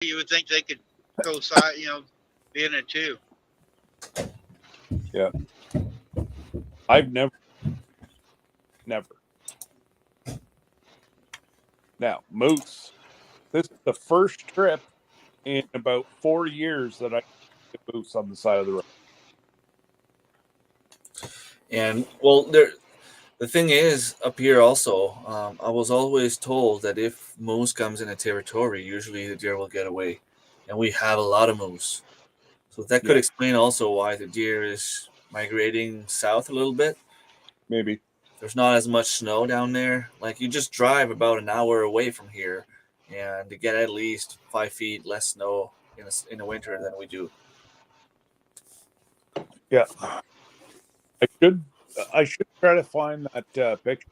You would think they could go side, be in it too. Yeah. I've never. Now, moose. This is the first trip in about 4 years that I get moose on the side of the road. And the thing is, up here also, I was always told that if moose comes in a territory, usually the deer will get away, and we have a lot of moose. So that could explain also why the deer is migrating south a little bit. Maybe. There's not as much snow down there. Like, you just drive about an hour away from here, and to get at least 5 feet less snow in the winter than we do. Yeah. I should try to find that picture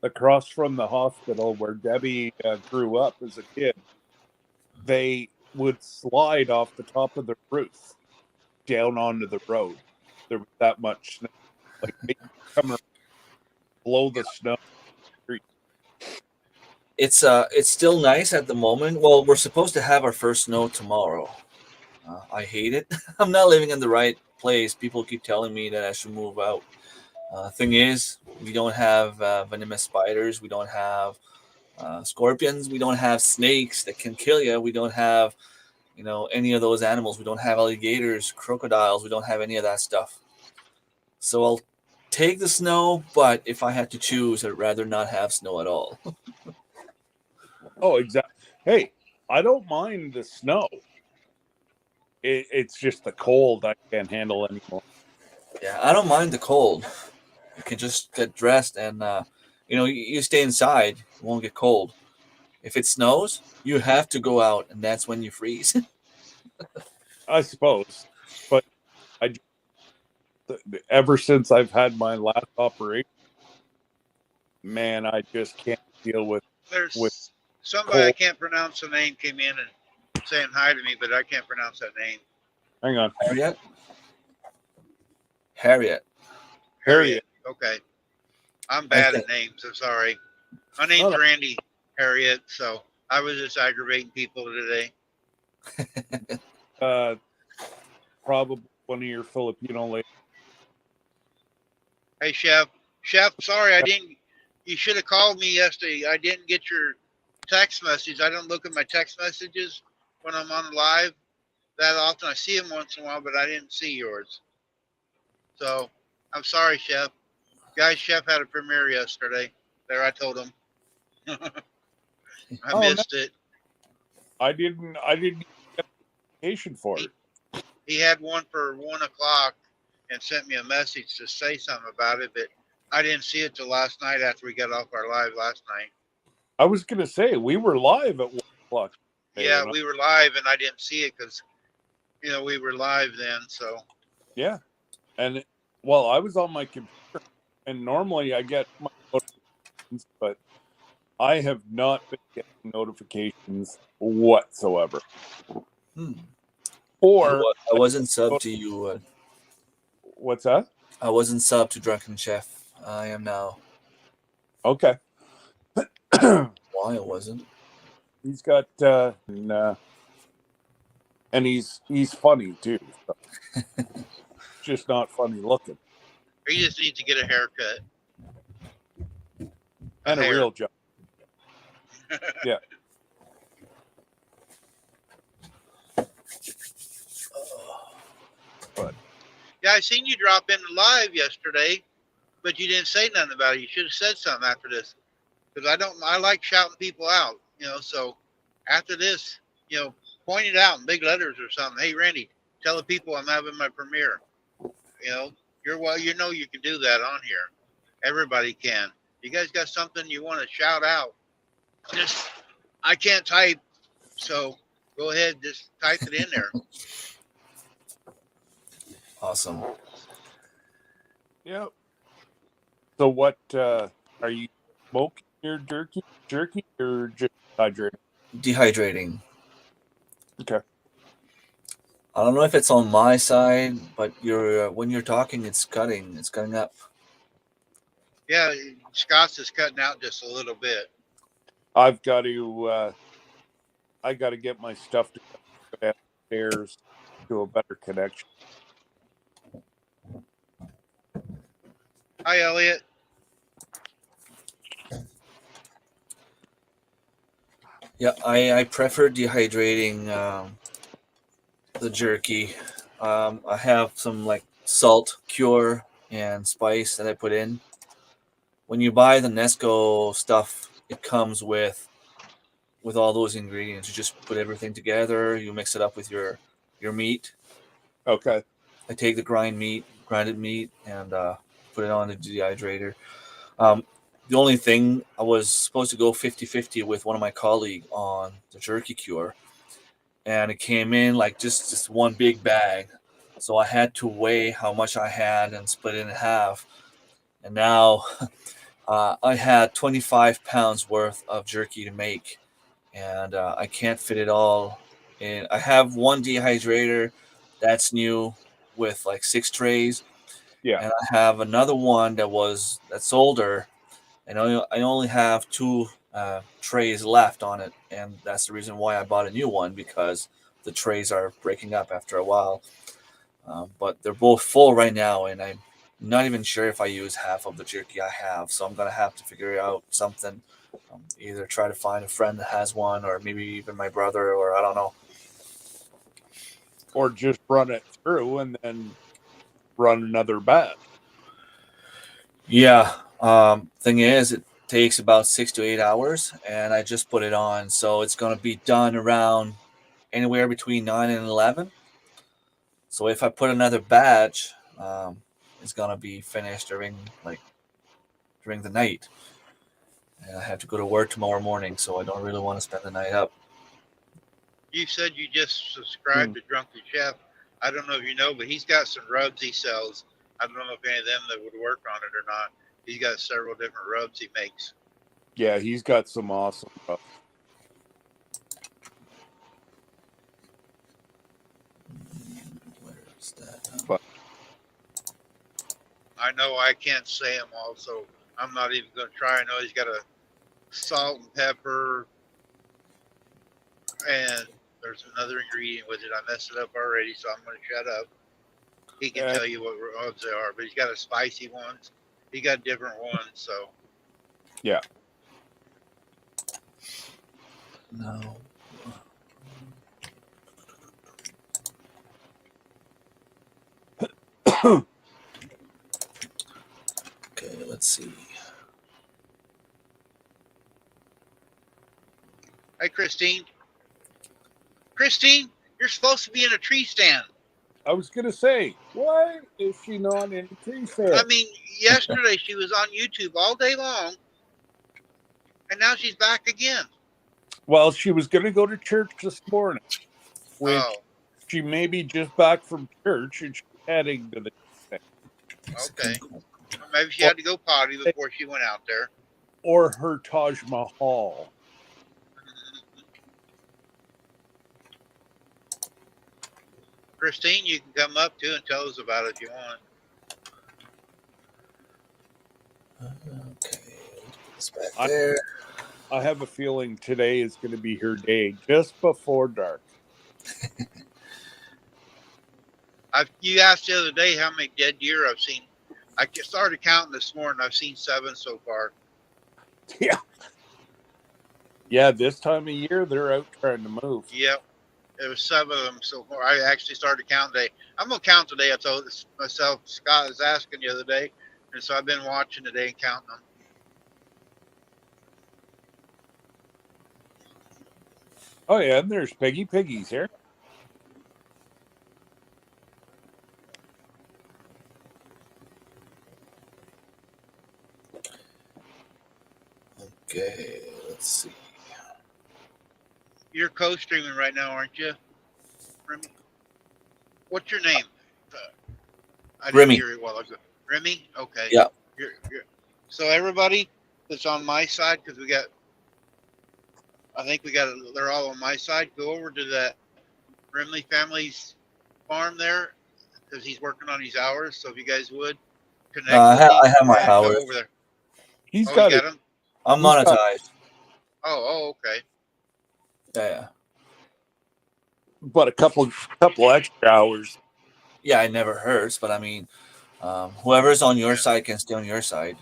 across from the hospital where Debbie grew up as a kid. They would slide off the top of the roof down onto the road. There was that much snow. Like, they come blow the snow. It's still nice at the moment. Well, we're supposed to have our first snow tomorrow. I hate it. I'm not living in the right place. People keep telling me that I should move out. Thing is, we don't have venomous spiders. We don't have scorpions. We don't have snakes that can kill you. We don't have, any of those animals. We don't have alligators, crocodiles. We don't have any of that stuff. So I'll take the snow, but if I had to choose, I'd rather not have snow at all. Oh, exactly. Hey, I don't mind the snow. It's just the cold I can't handle anymore. Yeah, I don't mind the cold. You can just get dressed and, you stay inside. It won't get cold. If it snows, you have to go out, and that's when you freeze. I suppose. But ever since I've had my last operation, man, I just can't deal with. There's somebody cold. I can't pronounce the name came in and saying hi to me, but I can't pronounce that name. Hang on. Harriet. Okay. I'm bad at names. I'm sorry. My name's Randy Harriet, so I was just aggravating people today. Probably one of your Filipino ladies. Hey, Chef. Chef, sorry, you should have called me yesterday. I didn't get your text message. I don't look at my text messages when I'm on live that often. I see them once in a while, but I didn't see yours. So I'm sorry, Chef. Guys, Chef had a premiere yesterday. There, I told him. I missed it. I didn't get notification for it. He had one for 1 o'clock and sent me a message to say something about it, but I didn't see it till last night after we got off our live last night. I was going to say, we were live at 1 o'clock. Yeah, we were live, and I didn't see it because, we were live then, so. Yeah. And, well, I was on my computer, and normally I get my notifications, but I have not been getting notifications whatsoever. Or I wasn't sub to you. What's that? I wasn't sub to Drunken Chef. I am now. Okay. Why it wasn't? He's got and he's funny too. So. Just not funny looking. He just needs to get a haircut. And a real job. Yeah. But yeah, I seen you drop in live yesterday, but you didn't say nothing about it. You should have said something after this. Because I like shouting people out, so after this, point it out in big letters or something. Hey, Randy, tell the people I'm having my premiere. You can do that on here. Everybody can. You guys got something you want to shout out? I can't type, so go ahead, just type it in there. Awesome. Yeah. So what are you smoking your jerky or just hydrating? Dehydrating. Okay. I don't know if it's on my side, but when you're talking, it's cutting up. Yeah, Scott's is cutting out just a little bit. I've got to I got to get my stuff to go downstairs to a better connection. Hi, Elliot. Yeah, I prefer dehydrating the jerky. I have some like salt cure and spice that I put in. When you buy the Nesco stuff, it comes with all those ingredients. You just put everything together. You mix it up with your meat. Okay. I take the grinded meat, and put it on the dehydrator. The only thing, I was supposed to go 50-50 with one of my colleagues on the jerky cure, and it came in like just one big bag. So I had to weigh how much I had and split it in half. And now I had 25 pounds worth of jerky to make, and I can't fit it all in. I have one dehydrator that's new with like 6 trays, Yeah. and I have another one that's older, and I only have 2 trays left on it, and that's the reason why I bought a new one, because the trays are breaking up after a while. But they're both full right now, and I'm not even sure if I use half of the jerky I have, so I'm gonna have to figure out something. Either try to find a friend that has one, or maybe even my brother, or I don't know. Or just run it through and then run another batch. Yeah. Thing is, it takes about 6 to 8 hours, and I just put it on, so it's gonna be done around anywhere between 9 and 11. So if I put another batch, it's gonna be finished during the night. And I have to go to work tomorrow morning, so I don't really want to spend the night up. You said you just subscribed to Drunken Chef. I don't know if you know, but he's got some rubs he sells. I don't know if any of them that would work on it or not. He's got several different rubs he makes. Yeah, he's got some awesome stuff. Where's that? But I know I can't say them all, so I'm not even going to try. I know he's got a salt and pepper, and there's another ingredient with it. I messed it up already, so I'm going to shut up. He can tell you what rubs they are, but he's got a spicy ones. He got different ones, so. Yeah. No. Okay, let's see. Hi, Christine. Christine, you're supposed to be in a tree stand. I was going to say, why is she not in a tree stand? I mean, yesterday she was on YouTube all day long, and now she's back again. Well, she was going to go to church this morning, which she may be just back from church and she's heading to the thing. Okay. Maybe she had to go potty before she went out there. Or her Taj Mahal. Christine, you can come up too and tell us about it if you want. Okay, it's back there. I have a feeling today is going to be her day, just before dark. You asked the other day how many dead deer I've seen. I started counting this morning. I've seen 7 so far. Yeah. Yeah, this time of year, they're out trying to move. Yep. There was 7 of them so far. I actually started counting today. I'm going to count today. I told myself, Scott was asking the other day. And so I've been watching today and counting them. Oh, yeah, and there's Piggies here. Okay, let's see. You're co-streaming right now, aren't you, Remy? What's your name? I didn't hear it while ago. Remy? Okay. Yeah. So everybody that's on my side, because they're all on my side. Go over to that Rimley family's farm there, because he's working on his hours. So if you guys would connect, I have my hours over there. Got him. I'm monetized. Oh, okay. Yeah. but a couple extra hours. Yeah, it never hurts, but I mean, whoever's on your Yeah. side can stay on your side.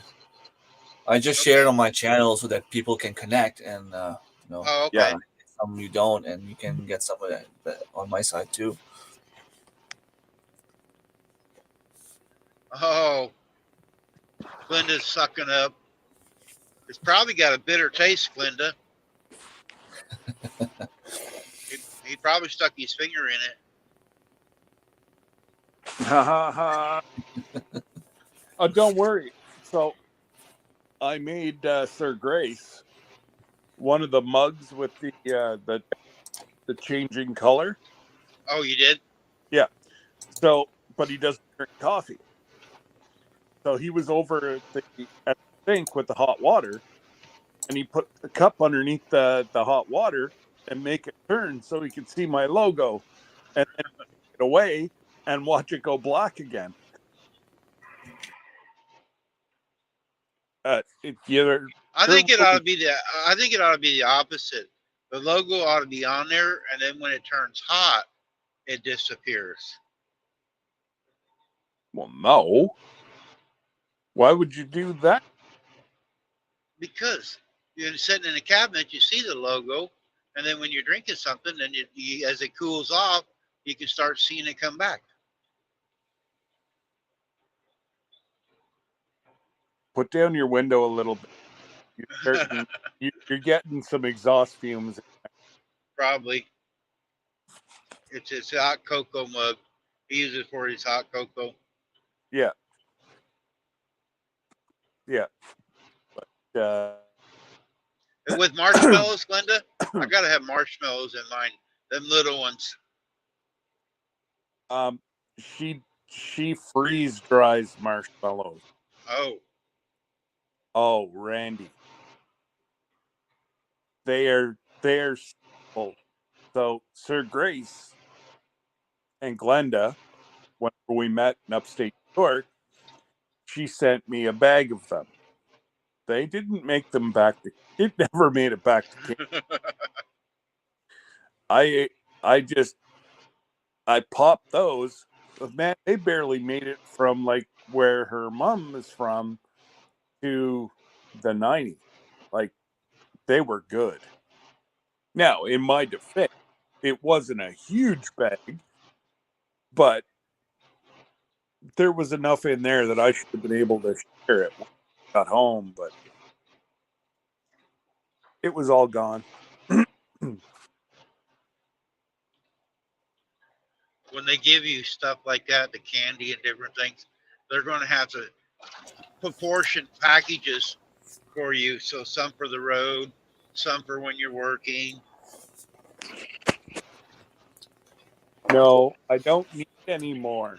I just Okay. share it on my channel so that people can connect, and Oh, okay. Yeah. some you don't, and you can get some of that on my side too. Oh, Glenda's sucking up. It's probably got a bitter taste, Glenda. He probably stuck his finger in it. Ha ha ha. Oh, don't worry. So I made Sir Grace one of the mugs with the changing color. Oh, you did? Yeah. So, but he doesn't drink coffee. So he was over at the sink with the hot water, and he put the cup underneath the hot water and make it turn so he could see my logo, and then take it away and watch it go black again. Either I think it ought to be the opposite. The logo ought to be on there, and then when it turns hot, it disappears. Well, no. Why would you do that? Because you're sitting in a cabinet, you see the logo, and then when you're drinking something, then as it cools off, you can start seeing it come back. Put down your window a little bit. You're getting some exhaust fumes. Probably. It's a hot cocoa mug. He uses it for his hot cocoa. Yeah. Yeah. But And with marshmallows, Glenda, I gotta have marshmallows in mine. Them little ones. she freeze dries marshmallows. Oh, Oh, Randy. They're simple. So Sir Grace and Glenda, when we met in upstate New York, she sent me a bag of them. They didn't make them back to it never made it back to Canada. I popped those, but man, they barely made it from like where her mom is from to the 90. Like, they were good. Now, in my defense, it wasn't a huge bag, but there was enough in there that I should have been able to share it when I got home, but it was all gone. when they give you stuff like that, the candy and different things, they're going to have to proportion packages for you. So some for the road, some for when you're working. No, I don't need any more.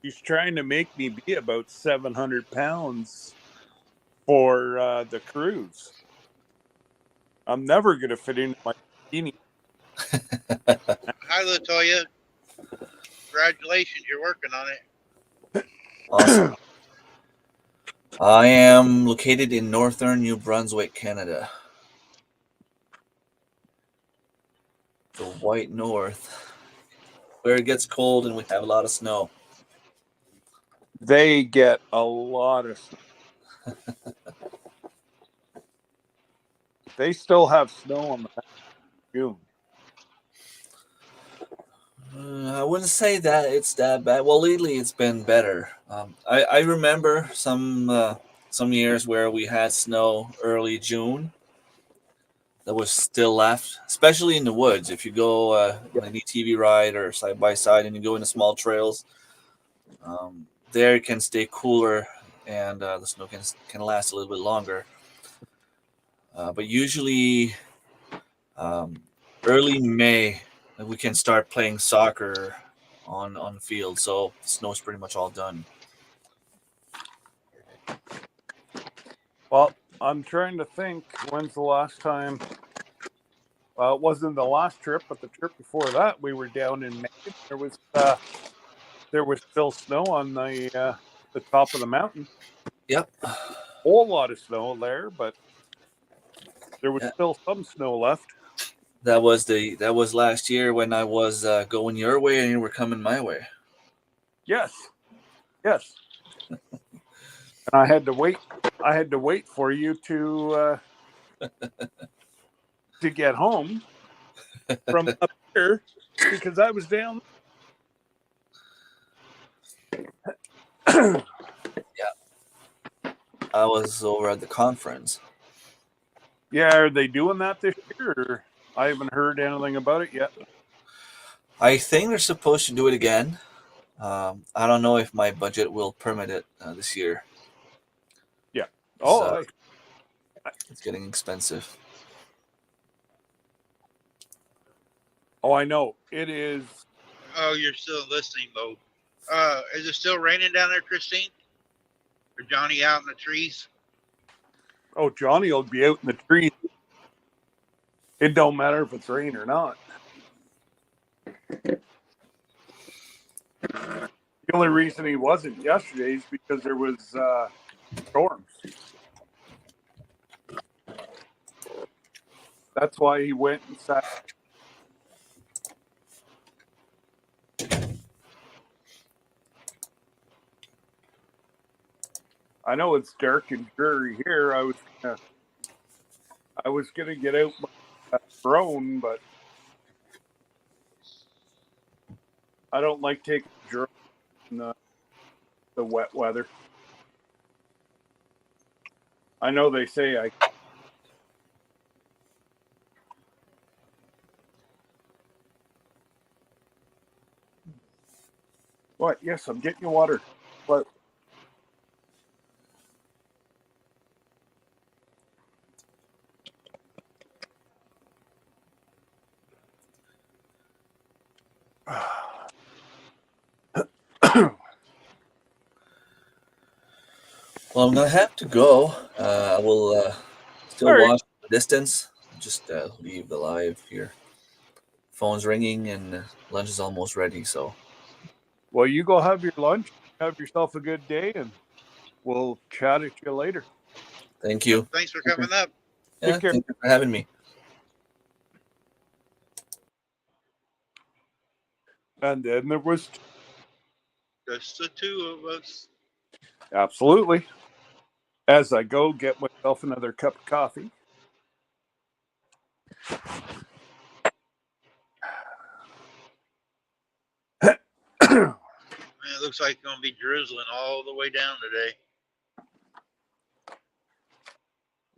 She's trying to make me be about 700 pounds for the cruise. I'm never going to fit into my bikini. Hi, Latoya. Congratulations, you're working on it. Awesome. I am located in northern New Brunswick, Canada. The White North, where it gets cold and we have a lot of snow. They get a lot of snow. They still have snow on the June. I wouldn't say that it's that bad. Well, lately it's been better. I remember some years where we had snow early June that was still left, especially in the woods. If you go on an ATV ride or side by side and you go into small trails, there it can stay cooler and the snow can last a little bit longer. But usually early May, we can start playing soccer on the field. So the snow's pretty much all done. Well, I'm trying to think when's the last time. Well, it wasn't the last trip, but the trip before that, we were down in Maine. There was still snow on the top of the mountain. Yep. A whole lot of snow there, but there was still some snow left. That was last year when I was going your way and you were coming my way. Yes. Yes. And I had to wait. I had to wait for you to get home from up here because I was down. Yeah, I was over at the conference. Yeah, are they doing that this year? Or I haven't heard anything about it yet. I think they're supposed to do it again. I don't know if my budget will permit it this year. Yeah. Oh, So it's getting expensive. oh, I know. It is. Oh, you're still listening, Bo. Is it still raining down there, Christine? Or Johnny out in the trees? Oh, Johnny will be out in the trees. It don't matter if it's rain or not. The only reason he wasn't yesterday is because there was storms. That's why he went and sat. I know it's dark and dreary here. I was gonna get out my drone, but I don't like taking drone in the wet weather. I know they say I. What? Yes, I'm getting you water. But Well, I'm gonna have to go. I will still all right. watch the distance. Just leave the live here. Phone's ringing and lunch is almost ready. So Well, you go have your lunch. Have yourself a good day, and we'll chat at you later. thank you. Thanks for coming up. Yeah, Take care. thank you for having me. And then there was Just the two of us. absolutely. As I go get myself another cup of coffee. Man, it looks like it's going to be drizzling all the way down today.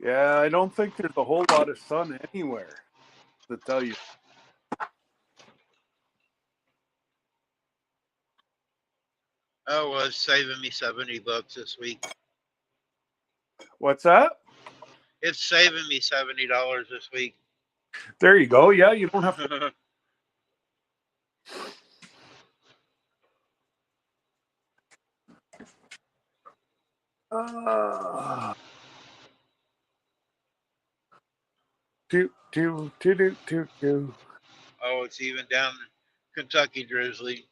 Yeah, I don't think there's a whole lot of sun anywhere, to tell you. Oh, well, it's saving me $70 this week. What's that? It's saving me $70 this week. There you go. Yeah, you don't have to. Do. Oh, it's even down in Kentucky drizzly.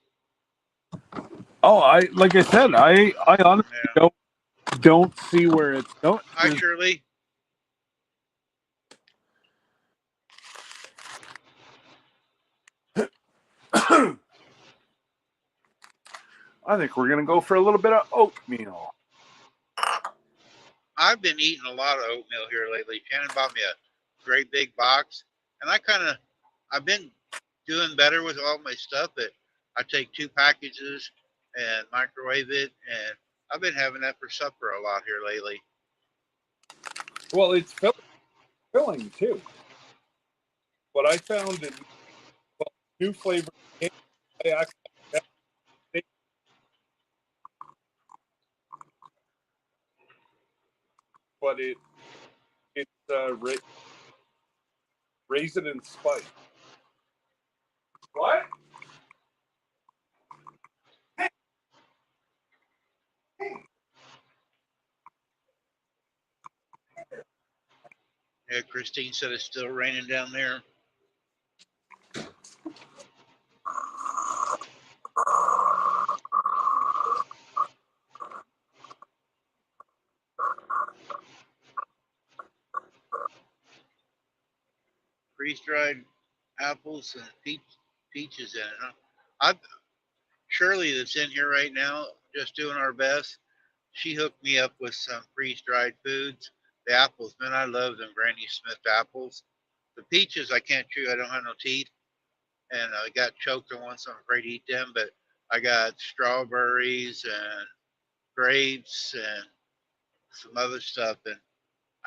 Oh, like I said, I honestly Yeah. don't see where it's going. Hi, Shirley. I think we're gonna go for a little bit of oatmeal. I've been eating a lot of oatmeal here lately. Shannon bought me a great big box, and I've been doing better with all my stuff. But I take 2 packages and microwave it, and I've been having that for supper a lot here lately. Well, it's filling too. What I found in new flavor, I actually but it's raisin and spice. What? Yeah, Christine said it's still raining down there. Freeze dried apples and peaches in it. Huh? I Shirley, that's in here right now, just doing our best. She hooked me up with some freeze-dried foods. The apples, man, I love them Granny Smith apples. The peaches I can't chew. I don't have no teeth, and I got choked on one, so I'm afraid to eat them. But I got strawberries and grapes and some other stuff, and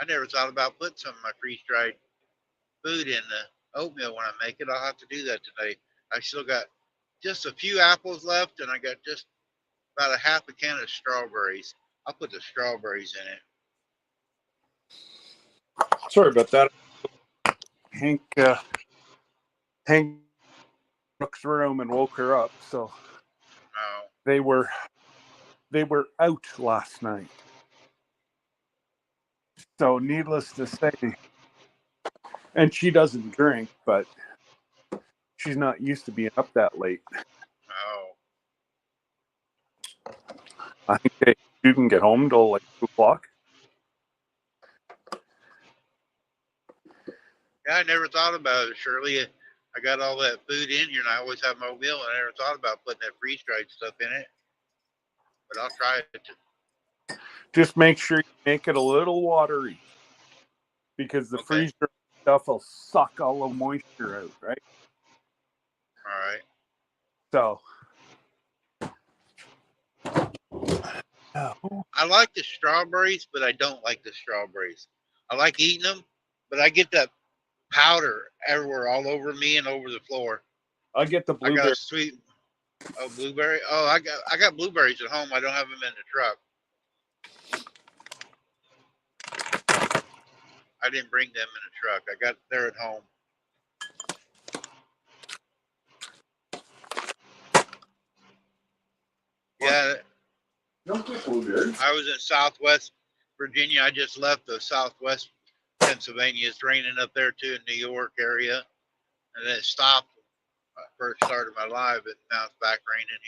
I never thought about putting some of my freeze-dried food in the oatmeal when I make it. I'll have to do that today. I still got just a few apples left, and I got just about a half a can of strawberries. I'll put the strawberries in it. Sorry about that. Hank Brooks' room and woke her up, so Oh, they were out last night. So needless to say, and she doesn't drink, but she's not used to being up that late. oh. I think you can get home till like 2 o'clock. Yeah, I never thought about it, Shirley. I got all that food in here, and I always have my oatmeal, and I never thought about putting that freeze-dried stuff in it. But I'll try it. Just make sure you make it a little watery, because the freeze-dried stuff will suck all the moisture out, right? All right. So, I like the strawberries, but I don't like the strawberries. I like eating them, but I get that powder everywhere, all over me and over the floor. I get the I got blueberry. a sweet blueberry. Oh, I got blueberries at home. I don't have them in the truck. I didn't bring them in the truck. I got there at home. Yeah, I was in Southwest Virginia. I just left the Southwest Pennsylvania. It's raining up there too in New York area, and then it stopped when I first started my live, but now it's back raining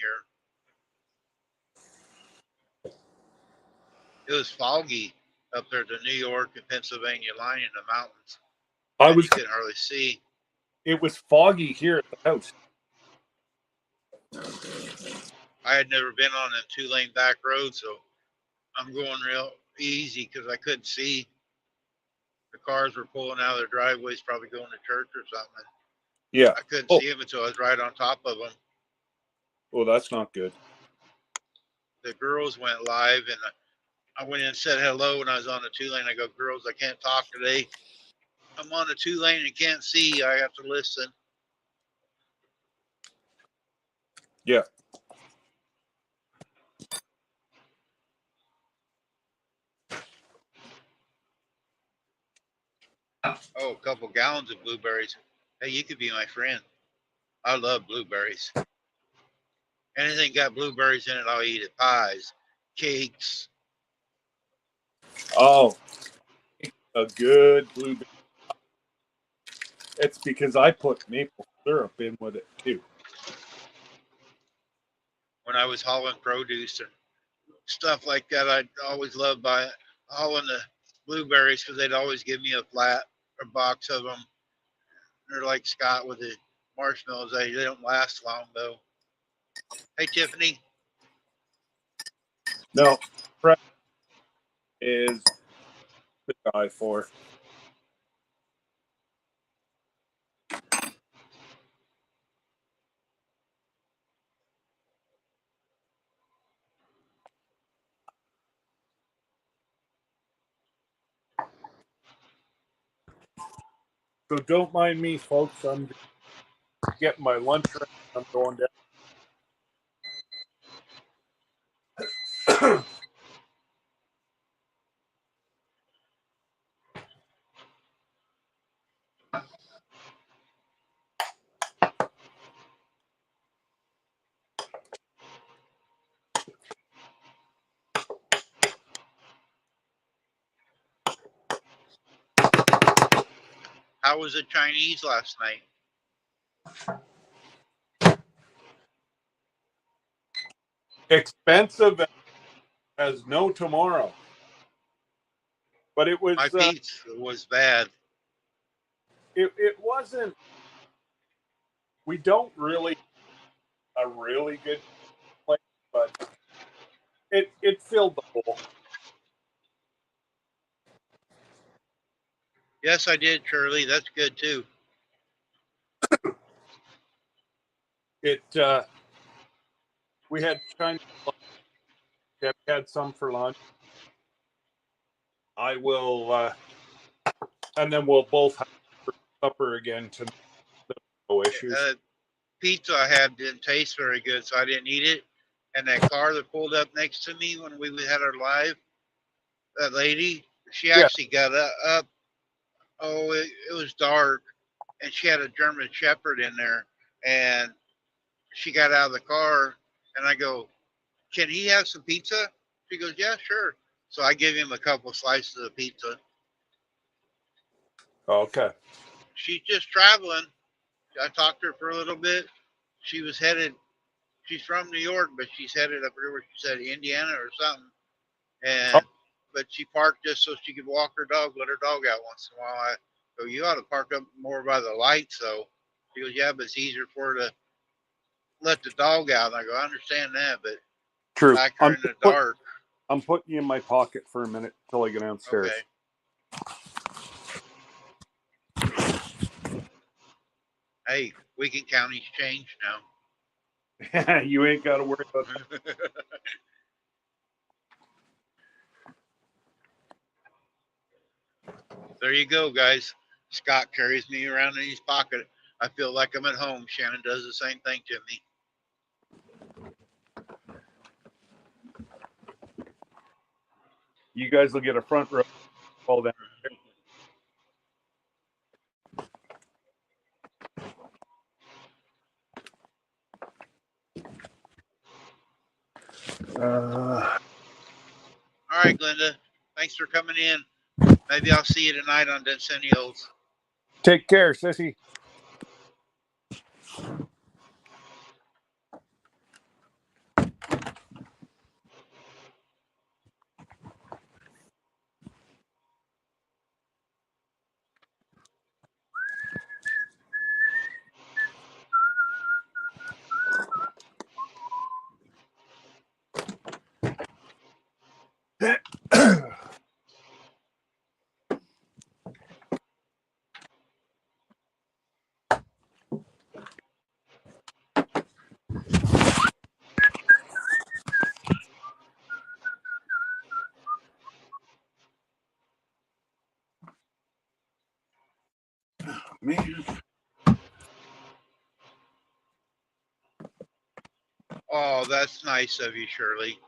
here. It was foggy up there, the New York and Pennsylvania line in the mountains. You couldn't hardly see. It was foggy here at the house. I had never been on a 2-lane back road, so I'm going real easy because I couldn't see. The cars were pulling out of their driveways, probably going to church or something. Yeah. I couldn't see them until I was right on top of them. Well, that's not good. The girls went live, and I went in and said hello when I was on the 2-lane. I go, girls, I can't talk today. I'm on the 2-lane and can't see. I have to listen. Yeah. Oh, a couple gallons of blueberries. Hey, you could be my friend. I love blueberries. Anything got blueberries in it, I'll eat it. Pies, cakes. Oh, a good blueberry. It's because I put maple syrup in with it too. When I was hauling produce and stuff like that, I always loved hauling the blueberries because they'd always give me a box of them. They're like Scott with the marshmallows. They don't last long though. Hey, Tiffany. No, Fred is the guy for. So don't mind me, folks. I'm getting my lunch ready. I'm going down. How was the Chinese last night? Expensive as no tomorrow. But it was. My pizza was bad. It wasn't We don't really a really good place, but it filled the hole. Yes, I did, Shirley. That's good too. We had Chinese lunch. Deb had some for lunch. I will, and then we'll both have for supper again tonight. No issues. Pizza I had didn't taste very good, so I didn't eat it. And that car that pulled up next to me when we had our live, that lady, she actually got up. Oh, it was dark, and she had a German Shepherd in there, and she got out of the car, and I go, "Can he have some pizza?" She goes, "Yeah, sure." So I gave him a couple slices of pizza. Okay. She's just traveling. I talked to her for a little bit. She was headed. She's from New York, but she's headed up here where she said Indiana or something. And but she parked just so she could walk her dog, let her dog out once in a while. I go, "You ought to park up more by the light." So she goes, "Yeah, but it's easier for her to let the dog out." And I go, "I understand that, but True. back her in the dark." I'm putting you in my pocket for a minute until I get downstairs. Okay. Hey, we can county's change now. You ain't got to worry about that. There you go, guys. Scott carries me around in his pocket. I feel like I'm at home. Shannon does the same thing to me. You guys will get a front row. All that. All right, Glenda. Thanks for coming in. Maybe I'll see you tonight on Decennials. Take care, sissy. Man. Oh, that's nice of you, Shirley.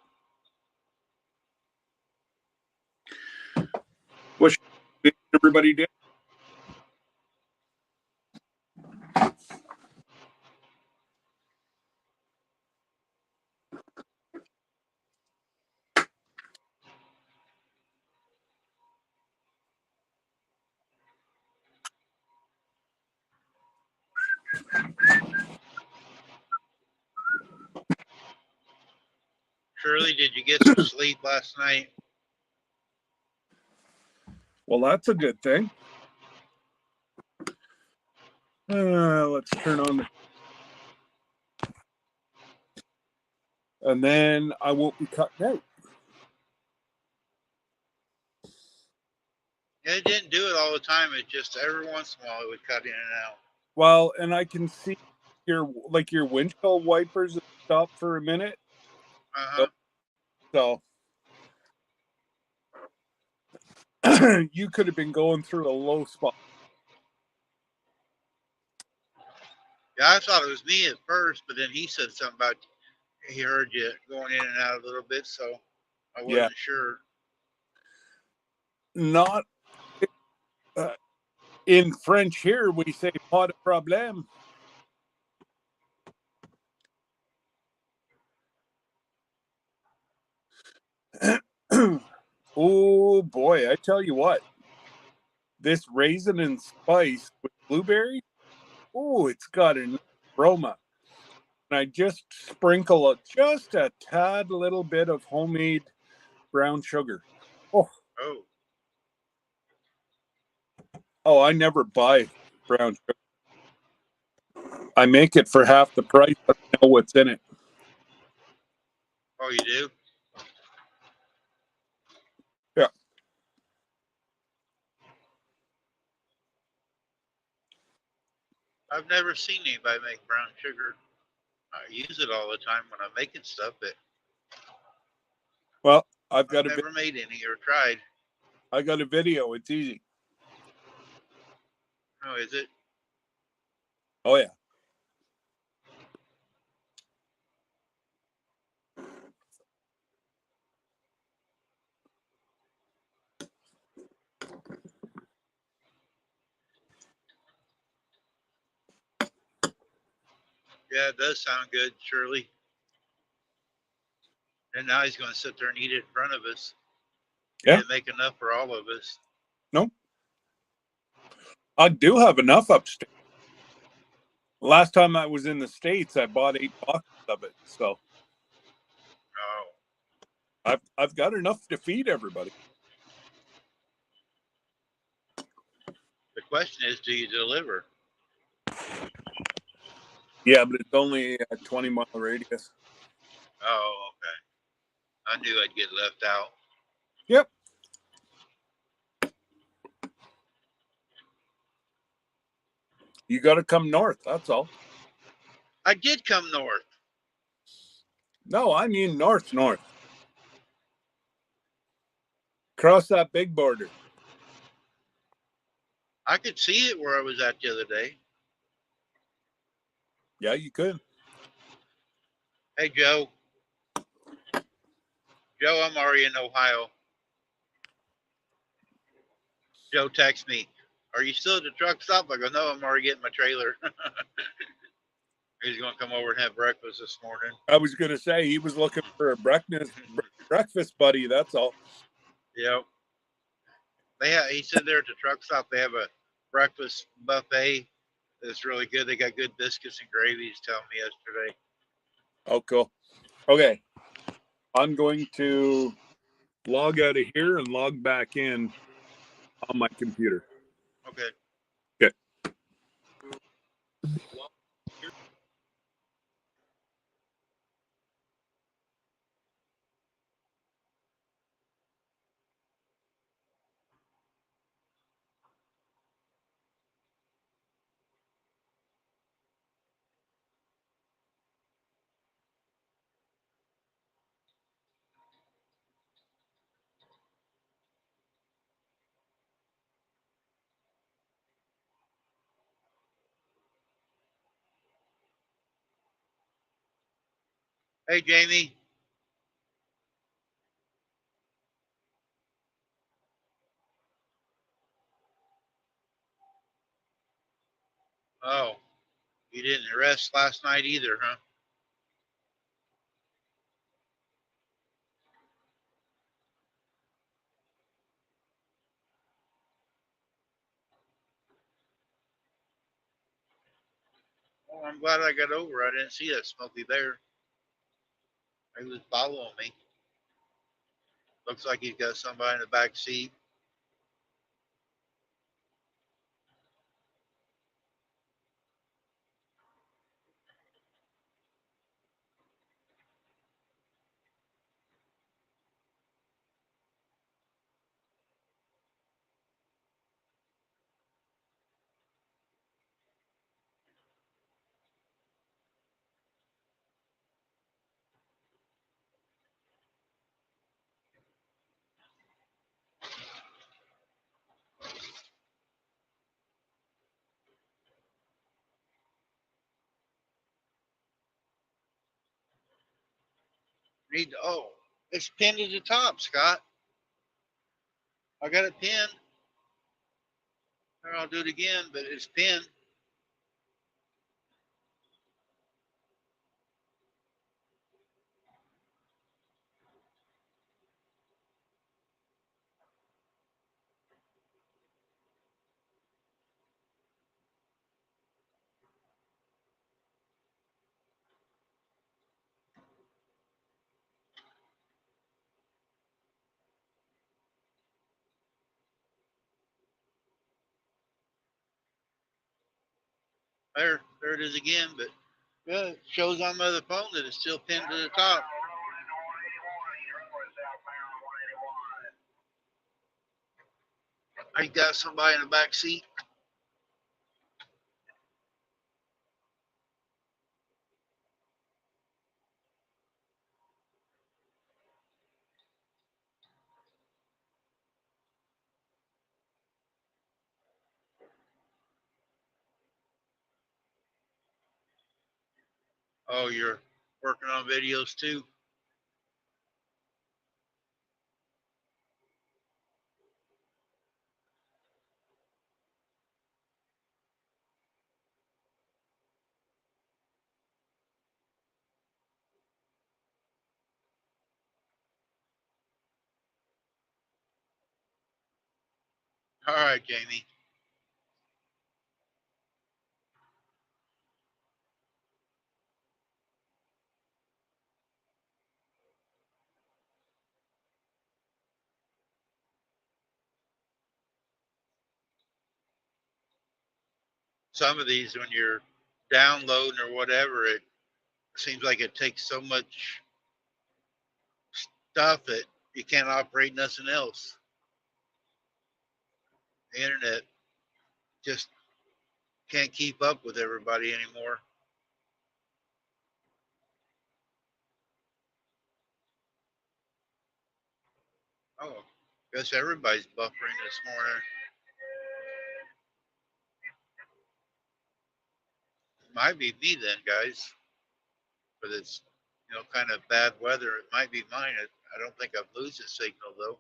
What everybody did? Shirley, did you get some sleep last night? Well, that's a good thing. Let's turn on the... And then I won't be cutting out. It didn't do it all the time. It just every once in a while it would cut in and out. Well, and I can see your windshield wipers stop for a minute. Uh-huh. So you could have been going through a low spot. Yeah, I thought it was me at first, but then he said something about he heard you going in and out a little bit, so I wasn't sure. Not in French here, we say pas de problème. Oh boy, I tell you what, this raisin and spice with blueberry, oh, it's got an aroma. And I just sprinkle just a tad little bit of homemade brown sugar. Oh, I never buy brown sugar. I make it for half the price, but I know what's in it. Oh, you do? Yeah. I've never seen anybody make brown sugar. I use it all the time when I'm making stuff, but Well, I've never made any or tried. I got a video. It's easy. Oh, is it? Oh yeah. Yeah, it does sound good, Shirley. And now he's going to sit there and eat it in front of us. He Yeah. didn't make enough for all of us. No. I do have enough upstairs. Last time I was in the States, I bought 8 boxes of it. So Oh, I've got enough to feed everybody. the question is, do you deliver? Yeah, but it's only a 20-mile radius. Oh, okay. I knew I'd get left out. Yep. You got to come north. That's all. I did come north. No, I mean north. Cross that big border. I could see it where I was at the other day. Yeah, you could. Hey, Joe. Joe, I'm already in Ohio. Joe texts me, are you still at the truck stop? I go, no, I'm already getting my trailer. He's going to come over and have breakfast this morning. I was going to say he was looking for a breakfast buddy. That's all. Yep. He said there at the truck stop, they have a breakfast buffet that's really good. They got good biscuits and gravy, he's telling me yesterday. Oh, cool. Okay. I'm going to log out of here and log back in on my computer. Okay. Okay. Hey, Jamie. Oh, you didn't rest last night either, huh? Well, I'm glad I got over. I didn't see that Smoky Bear. He was following me. Looks like he's got somebody in the back seat. Oh, it's pinned at the top, Scott. I got it pinned. I'll do it again, but it's pinned. There it is again. But yeah, it shows on my other phone that it's still pinned to the top. I got somebody in the back seat. Oh, you're working on videos too? All right, Jamie. Some of these, when you're downloading or whatever, it seems like it takes so much stuff that you can't operate nothing else. The internet just can't keep up with everybody anymore. Oh, guess everybody's buffering this morning. Might be me then, guys. For this, kind of bad weather. It might be mine. I don't think I'm losing signal though.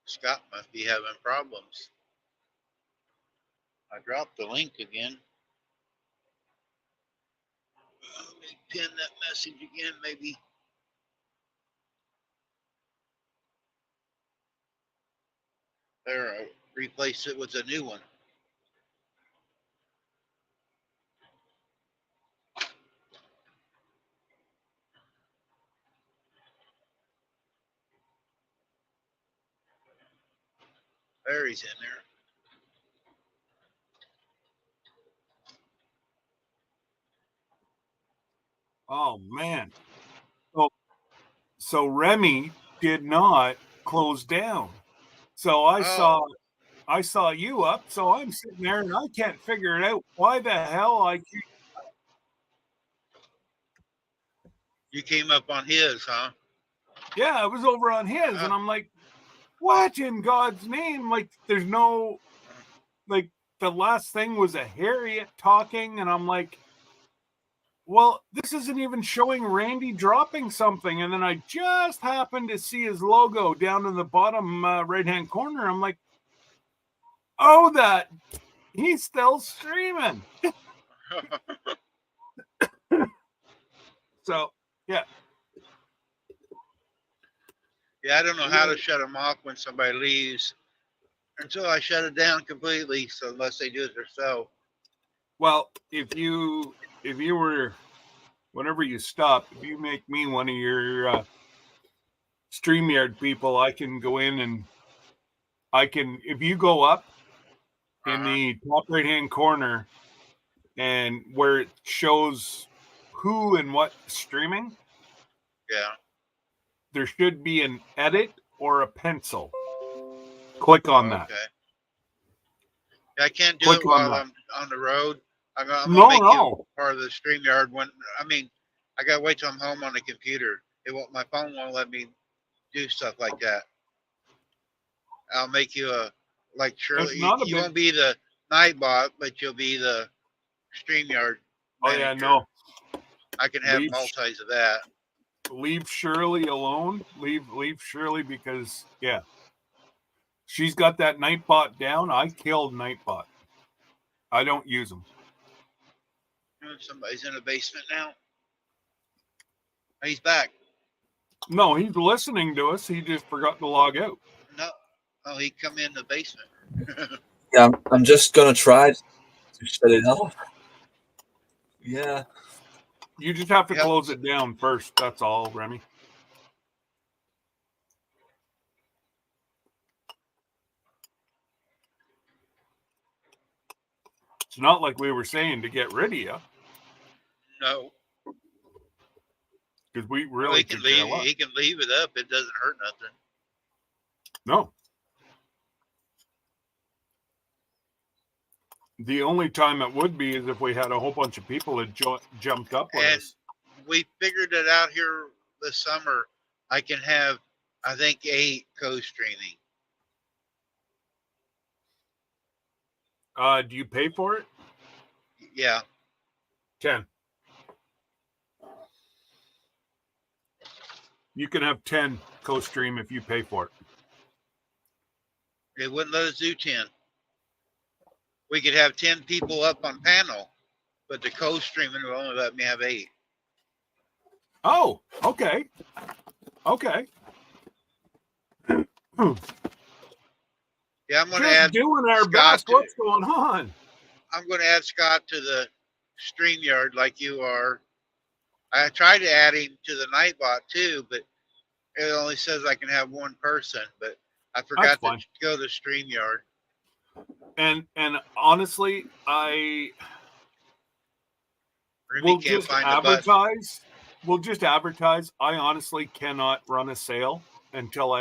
Scott must be having problems. I dropped the link again. Let me pin that message again, maybe. There, I replaced it with a new one. There, he's in there. Oh man. So Remy did not close down. So I saw you up, so I'm sitting there and I can't figure it out. Why the hell I can't. You came up on his, huh? Yeah, I was over on his, and I'm like, what in God's name? Like, there's no, like, the last thing was a Harriet talking, and I'm like, well, this isn't even showing Randy dropping something. And then I just happened to see his logo down in the bottom right-hand corner. I'm like, oh, that he's still streaming. So, yeah. Yeah, I don't know how to shut them off when somebody leaves until I shut it down completely. So unless they do it themselves. Well, if you were, whenever you stop, if you make me one of your StreamYard people, I can go in and if you go up in the top right-hand corner and where it shows who and what streaming, yeah, there should be an edit or a pencil. Click on that. Okay. Yeah, I can't do it while I'm on the road. I'm gonna make you part of the StreamYard when I gotta wait till I'm home on the computer. My phone won't let me do stuff like that. I'll make you like Shirley. You won't be the Nightbot, but you'll be the StreamYard manager. Oh yeah, no. I can have multis of that. Leave Shirley alone. Leave Shirley because she's got that Nightbot down. I killed Nightbot. I don't use them. Somebody's in the basement now. He's back. No, he's listening to us. He just forgot to log out. No. Oh, he come in the basement. Yeah, I'm just gonna try to shut it off. Yeah. You just have to Yep. close it down first. That's all, Remy. It's not like we were saying to get rid of you, No. because we Well, really he can could care leave. less. He can leave it up. It doesn't hurt nothing. No. The only time it would be is if we had a whole bunch of people that jumped up with And us. we figured it out here this summer. I can have, I think, 8 co-streaming. Do you pay for it? Yeah. 10. You can have 10 co-stream if you pay for it. They wouldn't let us do 10. We could have 10 people up on panel, but the co-streaming will only let me have 8. Oh, okay. Okay. Yeah, I'm going to Just add doing our Scott best. to- What's going on? I'm going to add Scott to the StreamYard like you are. I tried to add him to the Nightbot too, but it only says I can have 1 person. But I forgot to fine. go to StreamYard. And honestly, Remy we'll can't just find the button. advertise. We'll just advertise. I honestly cannot run a sale until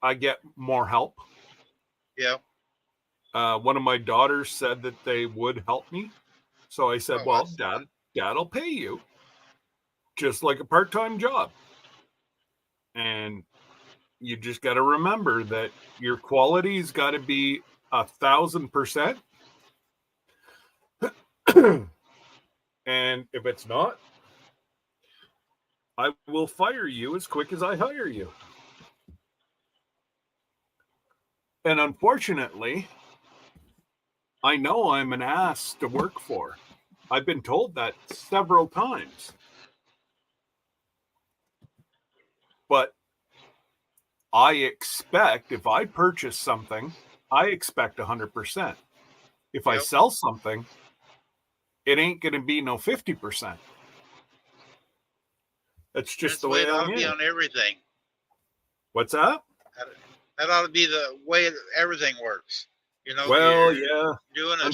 I get more help. Yeah. One of my daughters said that they would help me. So I said, Oh, well, that's Dad'll pay you just like a part-time job. And you just got to remember that your quality's got to be 1,000%. And if it's not, I will fire you as quick as I hire you. And unfortunately, I know I'm an ass to work for. I've been told that several times. But I expect, if I purchase something, I expect 100%. If I Yep. sell something, it ain't going to be no 50%. That's just That's the way it I ought to be am. on everything. What's that? That ought to be the way that everything works. You know, Well, you're yeah. doing a